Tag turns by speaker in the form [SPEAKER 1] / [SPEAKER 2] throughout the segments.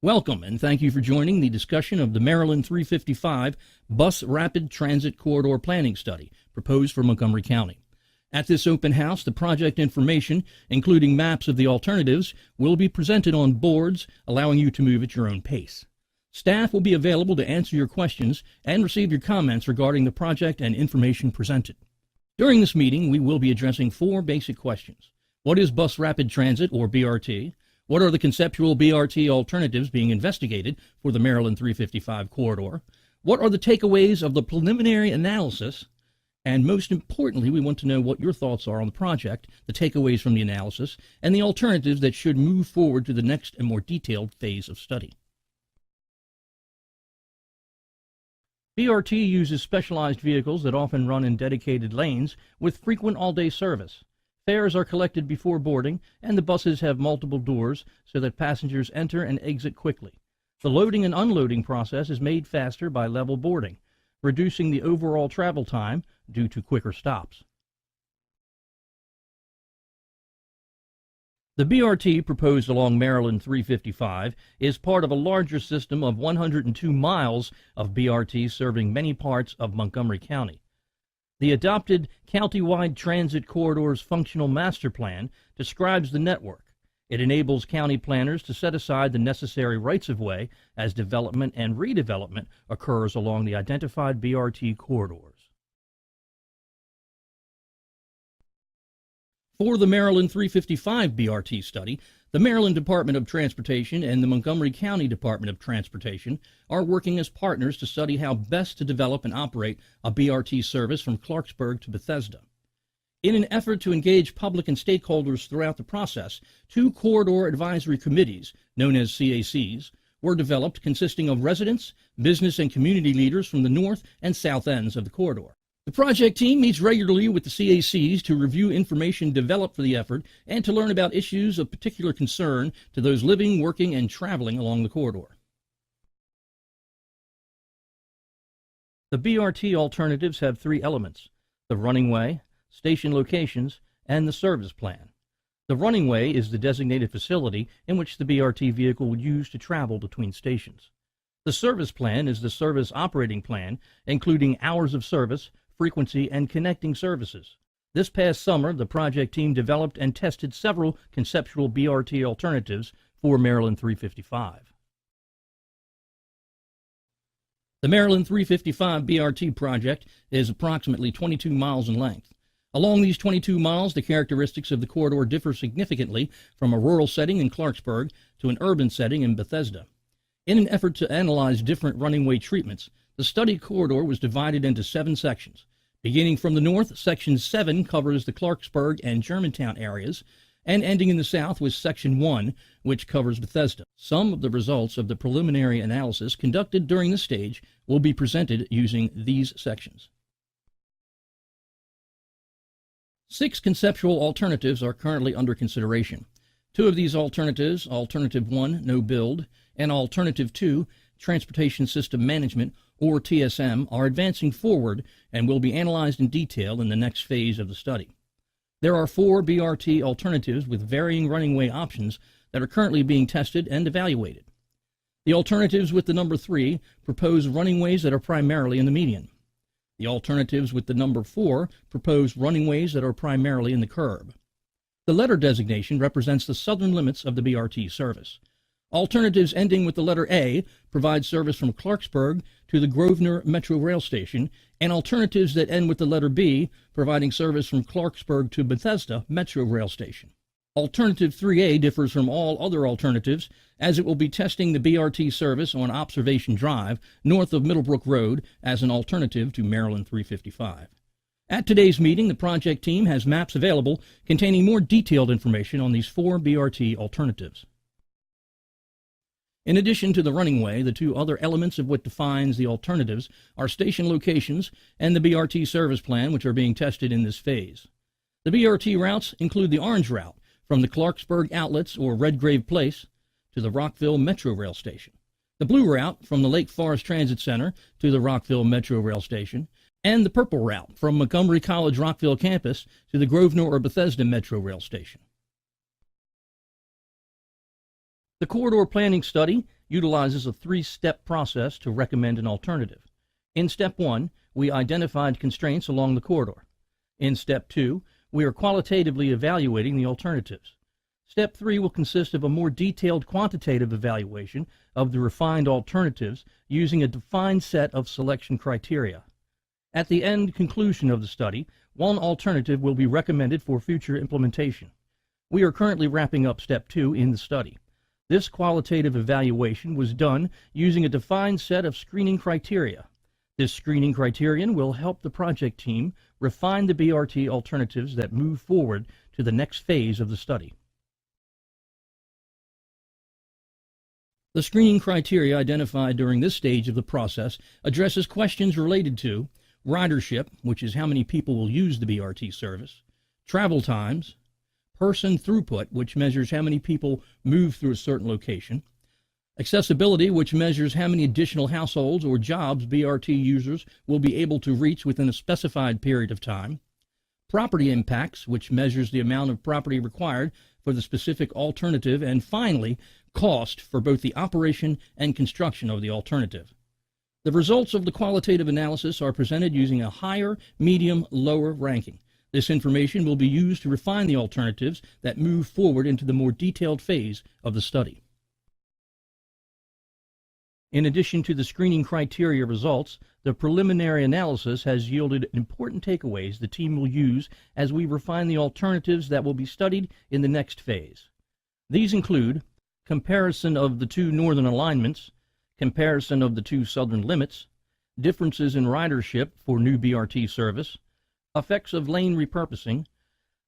[SPEAKER 1] Welcome, and thank you for joining the discussion of the Maryland 355 Bus Rapid Transit Corridor Planning Study proposed for Montgomery County. At this open house, the project information, including maps of the alternatives, will be presented on boards, allowing you to move at your own pace. Staff will be available to answer your questions and receive your comments regarding the project and information presented. During this meeting, we will be addressing four basic questions. What is Bus Rapid Transit, or BRT? What are the conceptual BRT alternatives being investigated for the Maryland 355 corridor? What are the takeaways of the preliminary analysis? And most importantly, we want to know what your thoughts are on the project, the takeaways from the analysis, and the alternatives that should move forward to the next and more detailed phase of study. BRT uses specialized vehicles that often run in dedicated lanes with frequent all-day service. Fares are collected before boarding, and the buses have multiple doors so that passengers enter and exit quickly. The loading and unloading process is made faster by level boarding, reducing the overall travel time due to quicker stops. The BRT proposed along Maryland 355 is part of a larger system of 102 miles of BRT serving many parts of Montgomery County. The adopted Countywide Transit Corridors Functional Master Plan describes the network. It enables county planners to set aside the necessary rights-of-way as development and redevelopment occurs along the identified BRT corridors. For the Maryland 355 BRT study, the Maryland Department of Transportation and the Montgomery County Department of Transportation are working as partners to study how best to develop and operate a BRT service from Clarksburg to Bethesda. In an effort to engage public and stakeholders throughout the process, two corridor advisory committees, known as CACs, were developed consisting of residents, business and community leaders from the north and south ends of the corridor. The project team meets regularly with the CACs to review information developed for the effort and to learn about issues of particular concern to those living, working, and traveling along the corridor. The BRT alternatives have three elements: the running way, station locations, and the service plan. The running way is the designated facility in which the BRT vehicle would use to travel between stations. The service plan is the service operating plan, including hours of service, frequency, and connecting services. This past summer, the project team developed and tested several conceptual BRT alternatives for Maryland 355. The Maryland 355 BRT project is approximately 22 miles in length. Along these 22 miles, the characteristics of the corridor differ significantly from a rural setting in Clarksburg to an urban setting in Bethesda. In an effort to analyze different running way treatments, the study corridor was divided into 7 sections. Beginning from the north, Section 7 covers the Clarksburg and Germantown areas, and ending in the south with Section 1, which covers Bethesda. Some of the results of the preliminary analysis conducted during this stage will be presented using these sections. 6 conceptual alternatives are currently under consideration. 2 of these alternatives, Alternative 1, No Build, and Alternative 2, Transportation System Management, or TSM, are advancing forward and will be analyzed in detail in the next phase of the study. There are 4 BRT alternatives with varying running way options that are currently being tested and evaluated. The alternatives with the number 3 propose running ways that are primarily in the median. The alternatives with the number 4 propose running ways that are primarily in the curb. The letter designation represents the southern limits of the BRT service. Alternatives ending with the letter A provide service from Clarksburg to the Grosvenor Metro Rail Station, and alternatives that end with the letter B providing service from Clarksburg to Bethesda Metro Rail Station. Alternative 3A differs from all other alternatives as it will be testing the BRT service on Observation Drive north of Middlebrook Road as an alternative to Maryland 355. At today's meeting, the project team has maps available containing more detailed information on these 4 BRT alternatives. In addition to the running way, the 2 other elements of what defines the alternatives are station locations and the BRT service plan, which are being tested in this phase. The BRT routes include the Orange Route from the Clarksburg Outlets or Redgrave Place to the Rockville Metro Rail Station, the Blue Route from the Lake Forest Transit Center to the Rockville Metro Rail Station, and the Purple Route from Montgomery College Rockville Campus to the Grosvenor or Bethesda Metro Rail Station. The corridor planning study utilizes a three-step process to recommend an alternative. In Step 1, we identified constraints along the corridor. In Step 2, we are qualitatively evaluating the alternatives. Step 3 will consist of a more detailed quantitative evaluation of the refined alternatives using a defined set of selection criteria. At the end conclusion of the study, one alternative will be recommended for future implementation. We are currently wrapping up Step 2 in the study. This qualitative evaluation was done using a defined set of screening criteria. This screening criterion will help the project team refine the BRT alternatives that move forward to the next phase of the study. The screening criteria identified during this stage of the process addresses questions related to ridership, which is how many people will use the BRT service, travel times, person throughput, which measures how many people move through a certain location, accessibility, which measures how many additional households or jobs BRT users will be able to reach within a specified period of time, property impacts, which measures the amount of property required for the specific alternative, and finally, cost for both the operation and construction of the alternative. The results of the qualitative analysis are presented using a higher, medium, lower ranking. This information will be used to refine the alternatives that move forward into the more detailed phase of the study. In addition to the screening criteria results, the preliminary analysis has yielded important takeaways the team will use as we refine the alternatives that will be studied in the next phase. These include comparison of the two northern alignments, comparison of the two southern limits, differences in ridership for new BRT service, effects of lane repurposing,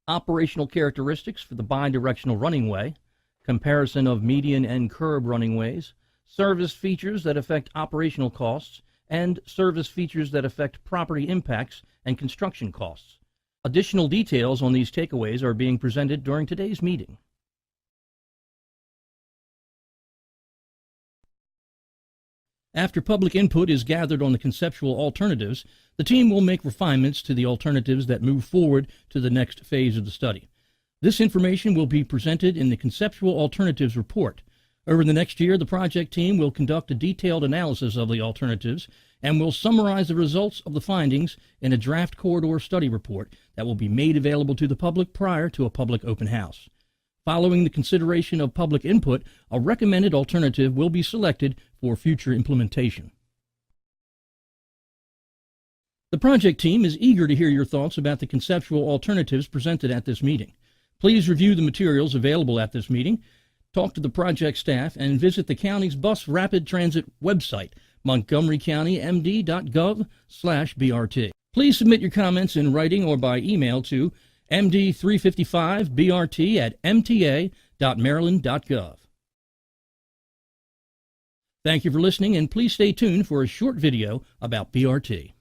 [SPEAKER 1] operational characteristics for the bidirectional running way, comparison of median and curb running ways, service features that affect operational costs, and service features that affect property impacts and construction costs. Additional details on these takeaways are being presented during today's meeting. After public input is gathered on the conceptual alternatives, the team will make refinements to the alternatives that move forward to the next phase of the study. This information will be presented in the Conceptual Alternatives Report. Over the next year, the project team will conduct a detailed analysis of the alternatives and will summarize the results of the findings in a draft corridor study report that will be made available to the public prior to a public open house. Following the consideration of public input, a recommended alternative will be selected for future implementation. The project team is eager to hear your thoughts about the conceptual alternatives presented at this meeting. Please review the materials available at this meeting, talk to the project staff, and visit the county's Bus Rapid Transit website, montgomerycountymd.gov/BRT. Please submit your comments in writing or by email to md355brt@mta.maryland.gov. Thank you for listening, and please stay tuned for a short video about BRT.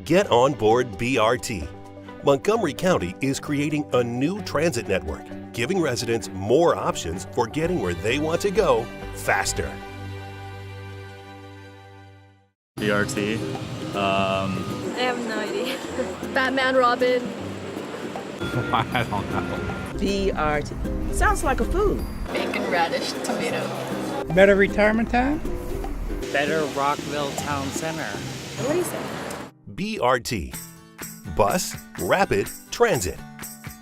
[SPEAKER 2] Get on board BRT. Montgomery County is creating a new transit network, giving residents more options for getting where they want to go faster.
[SPEAKER 3] BRT.
[SPEAKER 4] I have no idea.
[SPEAKER 5] Batman, Robin.
[SPEAKER 3] I don't know.
[SPEAKER 6] BRT. Sounds like a food.
[SPEAKER 5] Bacon, radish, tomato.
[SPEAKER 7] Better retirement time?
[SPEAKER 8] Better Rockville Town Center.
[SPEAKER 5] What is it?
[SPEAKER 2] BRT. Bus Rapid Transit.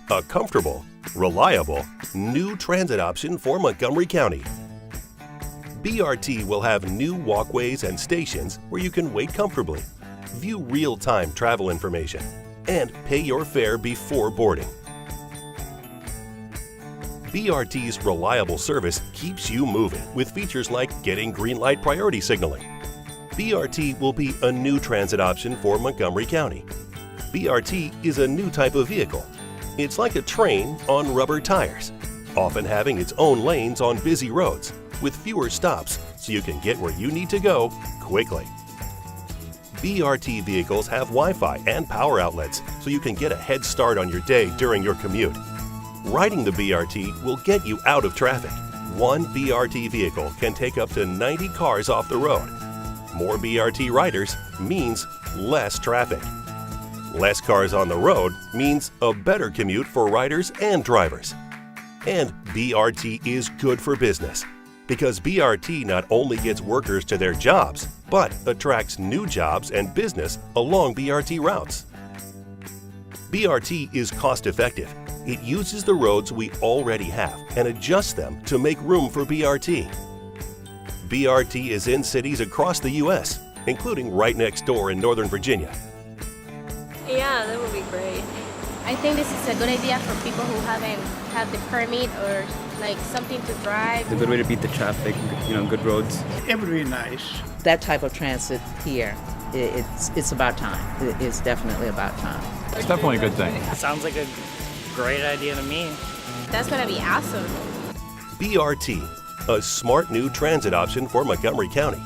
[SPEAKER 2] A comfortable, reliable, new transit option for Montgomery County. BRT will have new walkways and stations where you can wait comfortably, view real-time travel information, and pay your fare before boarding. BRT's reliable service keeps you moving with features like getting green light priority signaling. BRT will be a new transit option for Montgomery County. BRT is a new type of vehicle. It's like a train on rubber tires, often having its own lanes on busy roads with fewer stops so you can get where you need to go quickly. BRT vehicles have Wi-Fi and power outlets so you can get a head start on your day during your commute. Riding the BRT will get you out of traffic. One BRT vehicle can take up to 90 cars off the road. More BRT riders means less traffic. Less cars on the road means a better commute for riders and drivers. And BRT is good for business because BRT not only gets workers to their jobs, but attracts new jobs and business along BRT routes. BRT is cost-effective. It uses the roads we already have and adjusts them to make room for BRT. BRT is in cities across the U.S., including right next door in Northern Virginia.
[SPEAKER 4] Yeah, that would be great.
[SPEAKER 9] I think this is a good idea for people who haven't had the permit or like something to drive.
[SPEAKER 10] It's a good way to beat the traffic, good roads.
[SPEAKER 7] It would be nice.
[SPEAKER 6] That type of transit here, it's about time. It's definitely about time.
[SPEAKER 3] It's definitely a good thing.
[SPEAKER 8] Sounds like a great idea to me.
[SPEAKER 9] That's gonna be awesome.
[SPEAKER 2] BRT, a smart new transit option for Montgomery County,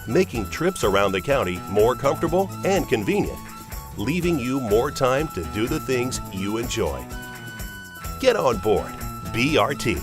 [SPEAKER 2] making trips around the county more comfortable and convenient, leaving you more time to do the things you enjoy. Get on board BRT.